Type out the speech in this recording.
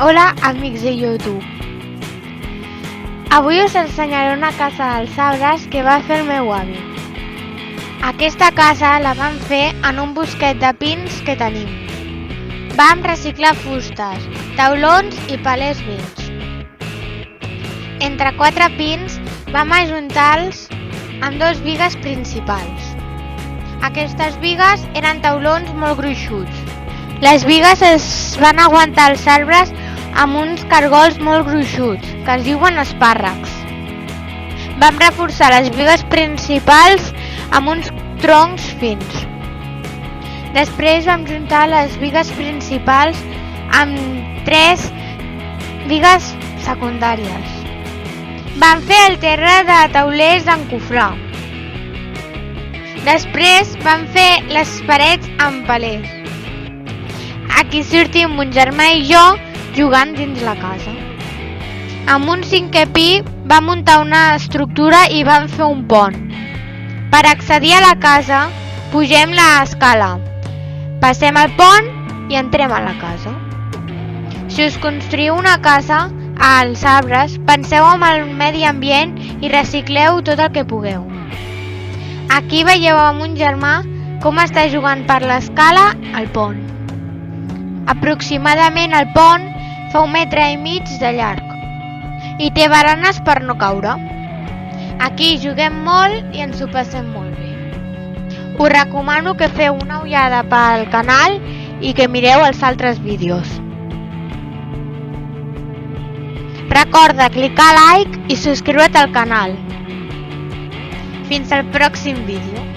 Hola amics de YouTube. Avui us ensenyaré una casa dels arbres que va fer el meu avi. Aquesta casa la vam fer en un bosquet de pins que tenim. Vam reciclar fustes, taulons i palers vells. Entre 4 pins vam ajuntar-los amb 2 bigues principals. Aquestes bigues eren taulons molt gruixuts. Les bigues es van aguantar els arbres amb uns cargols molt gruixuts, que es diuen espàrrecs. Vam reforçar les bigues principals amb uns troncs fins. Després vam juntar les bigues principals amb 3 bigues secundàries. Vam fer el terra de taulers d'encofrar. Després vam fer les parets amb palers. Aquí sortim mon germà i jo jugant dins la casa. Amb un 5è pis vam muntar una estructura i vam fer un pont. Per accedir a la casa, pugem l'escala, passem el pont i entrem a la casa. Si us construïu una casa als arbres, penseu en el medi ambient i recicleu tot el que pugueu. Aquí veieu a mon germà com està jugant per l'escala al pont. Aproximadament el pont fa 1,5 metres de llarg i té baranes per no caure. Aquí juguem molt i ens ho passem molt bé. Us recomano que feu una ullada pel canal i que mireu els altres vídeos. Recorda clicar like i subscriure't al canal. Fins al pròxim vídeo.